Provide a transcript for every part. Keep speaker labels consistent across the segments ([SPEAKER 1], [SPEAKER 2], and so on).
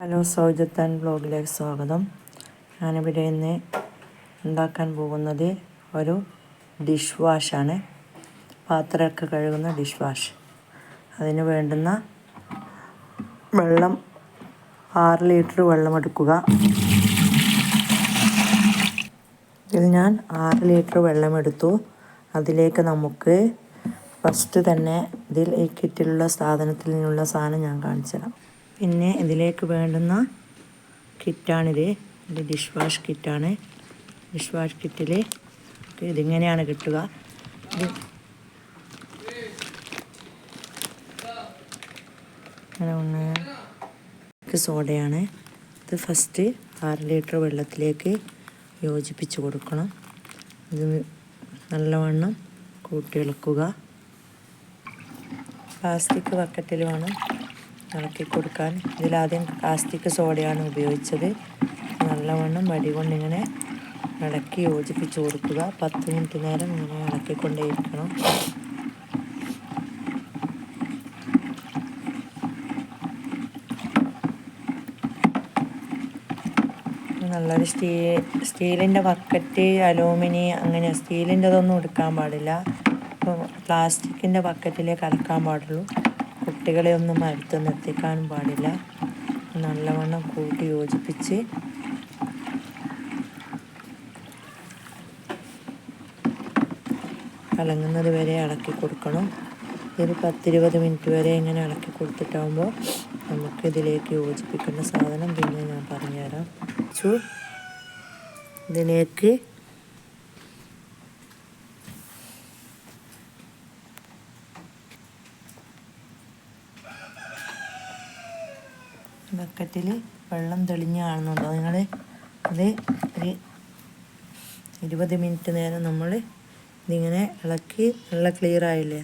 [SPEAKER 1] Hello, സൗജത്താൻ ബ്ലോഗിലേക്ക് സ്വാഗതം. ഞാനിവിടെ ഇന്ന് ഉണ്ടാക്കാൻ പോകുന്നത് ഒരു ഡിഷ് വാഷാണ്. പാത്രമൊക്കെ കഴുകുന്ന ഡിഷ് വാഷ്. അതിന് വേണ്ടുന്ന വെള്ളം 6 ലിറ്റർ വെള്ളം എടുക്കുക. ഇതിൽ ഞാൻ 6 ലിറ്റർ വെള്ളം എടുത്തു. അതിലേക്ക് നമുക്ക് ഫസ്റ്റ് തന്നെ ഈ കിറ്റിലുള്ള സാധനത്തിൽ നിന്നുള്ള സാധനം ഞാൻ കാണിച്ചു തരാം. പിന്നെ ഇതിലേക്ക് വേണ്ടുന്ന കിറ്റാണിത്. ഇത് ഡിഷ് വാഷ് കിറ്റാണ്. ഡിഷ് വാഷ് കിറ്റിൽ ഇതിങ്ങനെയാണ് കിട്ടുക. ഇത് സോഡയാണ്. ഇത് ഫസ്റ്റ് 6 ലിറ്റർ വെള്ളത്തിലേക്ക് യോജിപ്പിച്ച് കൊടുക്കണം. ഇത് നല്ലവണ്ണം കൂട്ടിയിളക്കുക. പ്ലാസ്റ്റിക് ബക്കറ്റിൽ വേണം ഇളക്കി കൊടുക്കാൻ. ഇതിലാദ്യം പ്ലാസ്റ്റിക് സോഡയാണ് ഉപയോഗിച്ചത്. നല്ലവണ്ണം വടി കൊണ്ടിങ്ങനെ ഇളക്കി യോജിപ്പിച്ച് കൊടുക്കുക. 10 മിനിറ്റ് നേരം ഇങ്ങനെ ഇളക്കിക്കൊണ്ടേയിരിക്കണം. നല്ലൊരു സ്റ്റീലിൻ്റെ ബക്കറ്റ്, അലൂമിനിയം, അങ്ങനെ സ്റ്റീലിൻ്റെതൊന്നും എടുക്കാൻ പാടില്ല. ഇപ്പോൾ പ്ലാസ്റ്റിക്കിൻ്റെ ബക്കറ്റിലേക്ക് അലക്കാൻ പാടുള്ളൂ. കുട്ടികളെ ഒന്നും അടുത്തൊന്നും എത്തിക്കാനും പാടില്ല. നല്ലവണ്ണം കൂട്ടി യോജിപ്പിച്ച് കലങ്ങുന്നത് വരെ ഇളക്കി കൊടുക്കണം. ഇത് 10-20 മിനിറ്റ് വരെ ഇങ്ങനെ ഇളക്കി കൊടുത്തിട്ടാകുമ്പോൾ നമുക്കിതിലേക്ക് യോജിപ്പിക്കുന്ന സാധനം പിന്നെ ഞാൻ പറഞ്ഞുതരാം. ഇതിലേക്ക് ബക്കറ്റിൽ വെള്ളം തെളിഞ്ഞ് കാണുന്നുണ്ടോ നിങ്ങൾ? അത് ഒരു 20 മിനിറ്റ് നേരം നമ്മൾ ഇതിങ്ങനെ ഇളക്കി നല്ല ക്ലിയർ ആയില്ലേ?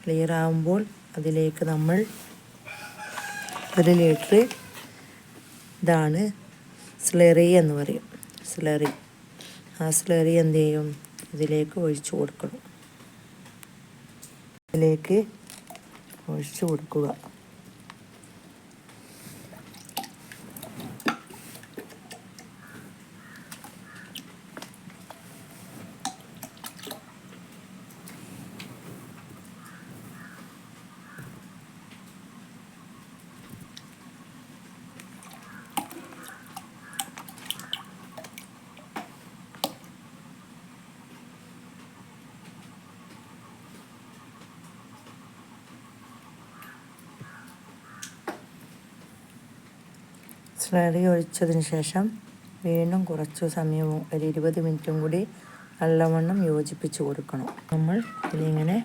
[SPEAKER 1] ക്ലിയർ ആകുമ്പോൾ അതിലേക്ക് നമ്മൾ 1 ലിറ്റർ ഇതാണ് സ്ലറി എന്ന് പറയും. സ്ലറി. ആ സ്ലറി എന്ത് ചെയ്യും? ഇതിലേക്ക് ഒഴിച്ചു കൊടുക്കണം. ഇതിലേക്ക് ഒഴിച്ചു കൊടുക്കുക. സ്ലറി ഒഴിച്ചതിന് ശേഷം വീണ്ടും കുറച്ചു സമയവും ഒരു 20 മിനിറ്റും കൂടി നല്ലവണ്ണം യോജിപ്പിച്ച് കൊടുക്കണം. നമ്മൾ ഇതിങ്ങനെ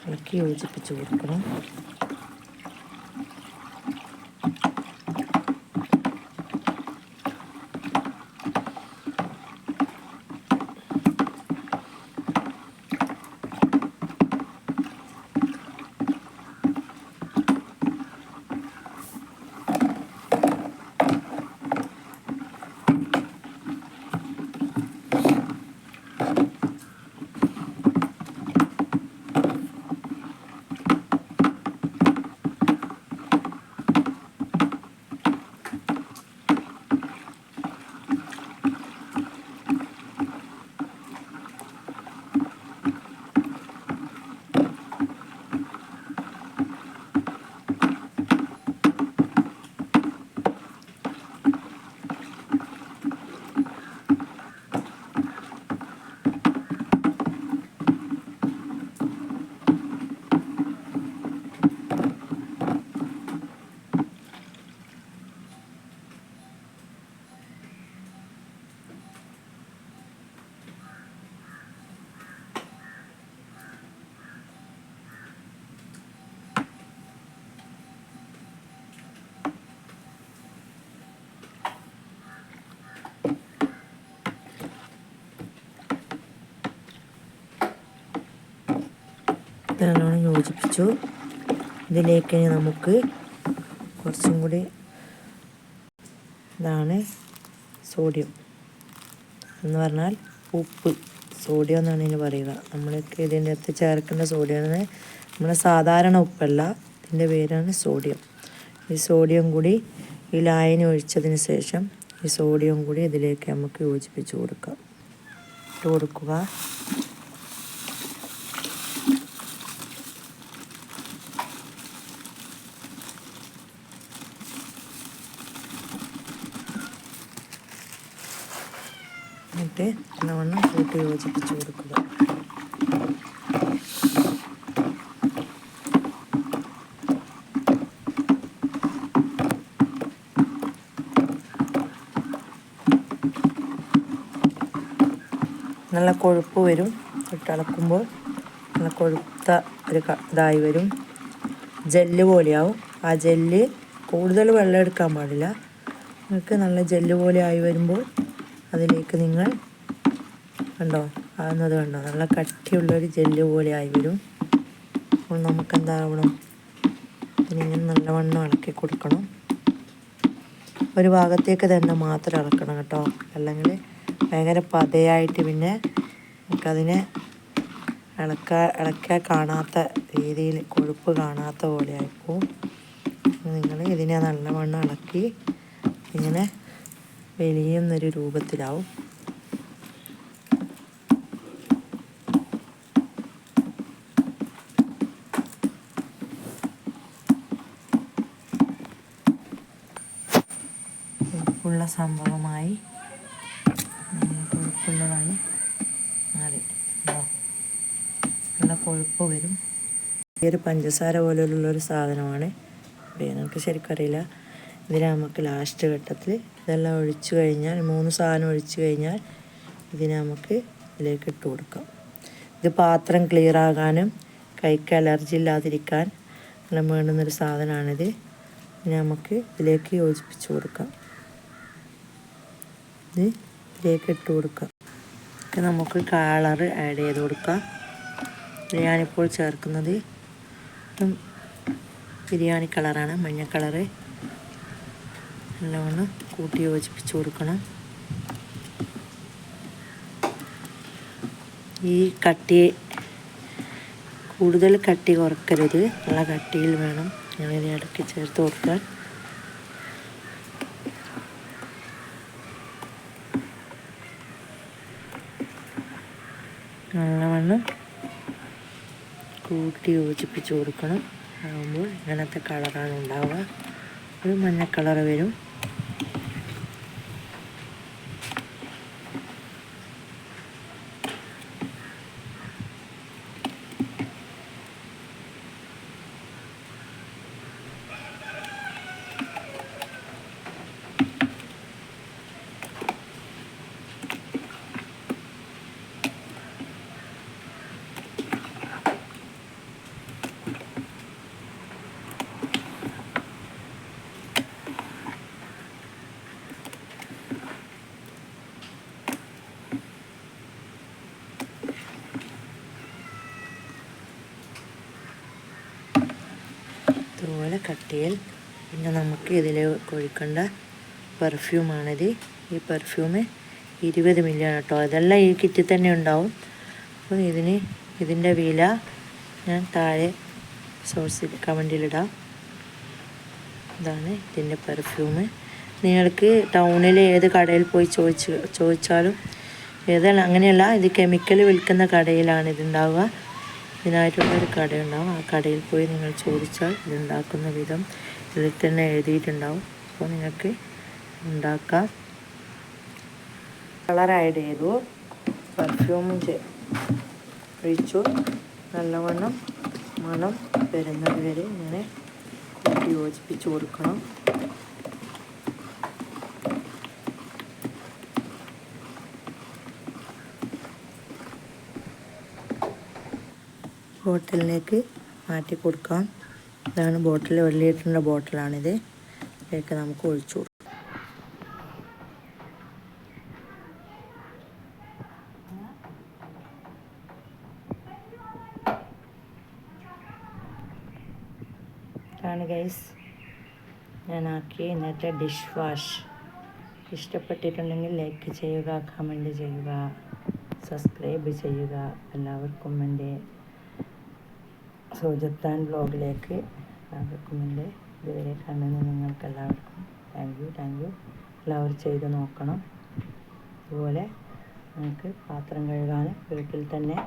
[SPEAKER 1] ഇളക്കി യോജിപ്പിച്ച് കൊടുക്കണം. നല്ലോണം യോജിപ്പിച്ചു. ഇതിലേക്ക് നമുക്ക് കുറച്ചും കൂടി ഇതാണ് സോഡിയം എന്ന് പറഞ്ഞാൽ ഉപ്പ്. സോഡിയം എന്നാണ് ഇതിന് പറയുക. നമ്മൾക്ക് ഇതിൻ്റെ അകത്ത് ചേർക്കേണ്ട സോഡിയമാണ്. നമ്മുടെ സാധാരണ ഉപ്പല്ല, ഇതിൻ്റെ പേരാണ് സോഡിയം. ഈ സോഡിയം കൂടി ഈ ലായനി ഒഴിച്ചതിന് ശേഷം ഈ സോഡിയം കൂടി ഇതിലേക്ക് നമുക്ക് യോജിപ്പിച്ച് കൊടുക്കാം. ഇട്ട് കൊടുക്കുക. എന്നിട്ട് നല്ലവണ്ണം കൂട്ടി യോജിപ്പിച്ച് കൊടുക്കുക. നല്ല കൊഴുപ്പ് വരും. ഇട്ടിളക്കുമ്പോൾ നല്ല കൊഴുത്ത ഒരു ഇതായി വരും. ജെല്ല് പോലെയാവും. ആ ജെല്ല് കൂടുതൽ വെള്ളം എടുക്കാൻ പാടില്ല. നിങ്ങൾക്ക് നല്ല ജെല്ല് പോലെ ആയി വരുമ്പോൾ അതിലേക്ക് നിങ്ങൾ കണ്ടോ ആകുന്നത് കണ്ടോ, നല്ല കട്ടിയുള്ളൊരു ജെല്ല് പോലെ ആയി വരും. അപ്പോൾ നമുക്കെന്താവണം, ഇതിനിങ്ങനെ നല്ലവണ്ണം ഇളക്കി കൊടുക്കണം. ഒരു ഭാഗത്തേക്ക് തന്നെ മാത്രം ഇളക്കണം കേട്ടോ, അല്ലെങ്കിൽ ഭയങ്കര പതയായിട്ട് പിന്നെ നമുക്കതിനെ ഇളക്കാൻ കാണാത്ത രീതിയിൽ കൊഴുപ്പ് കാണാത്ത പോലെ ആയിപ്പോവും. നിങ്ങൾ ഇതിനെ നല്ലവണ്ണം ഇളക്കി ഇങ്ങനെ വലിയുന്നൊരു രൂപത്തിലാവും. ഉള്ള സംഭവമായി കൊഴുപ്പുള്ളതായി മാറി. നല്ല കൊഴുപ്പ് വരും. ഈ ഒരു പഞ്ചസാര പോലുള്ളൊരു സാധനമാണ്. നമുക്ക് ശരിക്കും അറിയില്ല. ഇതിനെ നമുക്ക് ലാസ്റ്റ് ഘട്ടത്തിൽ ഇതെല്ലാം ഒഴിച്ചു കഴിഞ്ഞാൽ 3 സാധനം ഒഴിച്ചു കഴിഞ്ഞാൽ ഇതിനെ നമുക്ക് ഇതിലേക്ക് ഇട്ട് കൊടുക്കാം. ഇത് പാത്രം ക്ലിയർ ആകാനും കൈക്ക് അലർജി ഇല്ലാതിരിക്കാൻ എല്ലാം വേണ്ടുന്നൊരു സാധനമാണിത്. ഇതിനെ നമുക്ക് ഇതിലേക്ക് യോജിപ്പിച്ച് കൊടുക്കാം. ഇത് ഇതിലേക്ക് ഇട്ട് കൊടുക്കാം. നമുക്ക് കളറ് ആഡ് ചെയ്ത് കൊടുക്കാം. ഞാനിപ്പോൾ ചേർക്കുന്നത് ബിരിയാണി കളറാണ്, മഞ്ഞ കളറ്. നല്ലവണ്ണം കൂട്ടി യോജിപ്പിച്ച് കൊടുക്കണം. ഈ കട്ടി കൂടുതൽ കട്ടി കുറക്കരുത്, നല്ല കട്ടിയിൽ വേണം ഞാനിത് ഇടയ്ക്ക് ചേർത്ത് കൊടുക്കാൻ. നല്ലവണ്ണം കൂട്ടി യോജിപ്പിച്ച് കൊടുക്കണം. ആകുമ്പോൾ ഇങ്ങനത്തെ കളറാണ് ഉണ്ടാവുക. ഒരു മഞ്ഞ കളറ് വരും. ഇതുപോലെ കട്ടിയിൽ. പിന്നെ നമുക്ക് ഇതിൽ ഒഴിക്കേണ്ട പെർഫ്യൂമാണിത്. ഈ പെർഫ്യൂം 20 ml കേട്ടോ. ഇതെല്ലാം ഈ കിറ്റിൽ തന്നെ ഉണ്ടാവും. അപ്പോൾ ഇതിൻ്റെ വില ഞാൻ താഴെ സോഴ്സിൽ കമൻറ്റിലിടാം. ഇതാണ് ഇതിൻ്റെ പെർഫ്യൂം. നിങ്ങൾക്ക് ടൗണിൽ ഏത് കടയിൽ പോയി ചോദിച്ചാലും അങ്ങനെയല്ല, ഇത് കെമിക്കൽ വിൽക്കുന്ന കടയിലാണ് ഇതുണ്ടാവുക. ഇതിനായിട്ടുള്ളൊരു കടയുണ്ടാവും. ആ കടയിൽ പോയി നിങ്ങൾ ചോദിച്ചാൽ ഇതുണ്ടാക്കുന്ന വിധം ഇതിൽ തന്നെ എഴുതിയിട്ടുണ്ടാവും. അപ്പോൾ നിങ്ങൾക്ക് ഉണ്ടാക്കാം. കളർ ആഡ് ചെയ്തു, പെർഫ്യൂമും ഒഴിച്ചു. നല്ലവണ്ണം മണം വരുന്നത് വരെ ഇങ്ങനെ കൂട്ടി യോജിപ്പിച്ച് കൊടുക്കണം. ബോട്ടിലിലേക്ക് മാറ്റി കൊടുക്കാം. ഇതാണ് ബോട്ടിൽ, 1 ലിറ്ററിൻ്റെ ബോട്ടിലാണിത്. ഇതിലേക്ക് നമുക്ക് ഒഴിച്ചു കൊടുക്കാം. ഇതാണ് ഗൈസ് ഞാനാക്കിയ ഇന്നത്തെ ഡിഷ് വാഷ്. ഇഷ്ടപ്പെട്ടിട്ടുണ്ടെങ്കിൽ ലൈക്ക് ചെയ്യുക, കമൻറ്റ് ചെയ്യുക, സബ്സ്ക്രൈബ് ചെയ്യുക. എല്ലാവർക്കും എൻ്റെ സോജത്താൻ ബ്ലോഗിലേക്ക് എല്ലാവർക്കും എൻ്റെ ഇതുവരെ കണ്ടതിന് നിങ്ങൾക്ക് എല്ലാവർക്കും താങ്ക് യു. എല്ലാവരും ചെയ്ത് നോക്കണം. അതുപോലെ നമുക്ക് പാത്രം കഴുകാൻ വീട്ടിൽ തന്നെ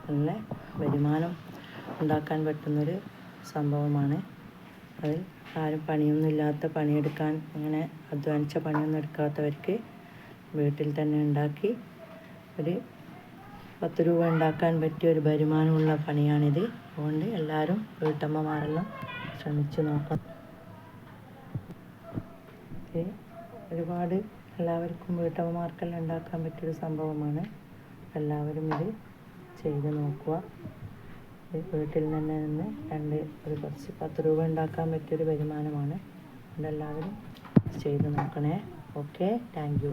[SPEAKER 1] നല്ല വരുമാനം ഉണ്ടാക്കാൻ പറ്റുന്നൊരു സംഭവമാണ്. അതിൽ ആരും പണിയൊന്നുമില്ലാത്ത പണിയെടുക്കാൻ അങ്ങനെ അധ്വാനിച്ച പണിയൊന്നും എടുക്കാത്തവർക്ക് വീട്ടിൽ തന്നെ ഉണ്ടാക്കി ഒരു 10 രൂപ ഉണ്ടാക്കാൻ പറ്റിയ ഒരു വരുമാനമുള്ള പണിയാണിത്. അതുകൊണ്ട് എല്ലാവരും വീട്ടമ്മമാരെല്ലാം ശ്രമിച്ചു നോക്കണം. ഒരുപാട് എല്ലാവർക്കും വീട്ടമ്മമാർക്കെല്ലാം ഉണ്ടാക്കാൻ പറ്റിയൊരു സംഭവമാണ്. എല്ലാവരും ഇത് ചെയ്ത് നോക്കുക. വീട്ടിൽ നിന്ന് ഒരു കുറച്ച് 10 രൂപ ഉണ്ടാക്കാൻ പറ്റിയൊരു വരുമാനമാണ്. അതുകൊണ്ട് എല്ലാവരും ചെയ്ത് നോക്കണേ. Okay, thank you.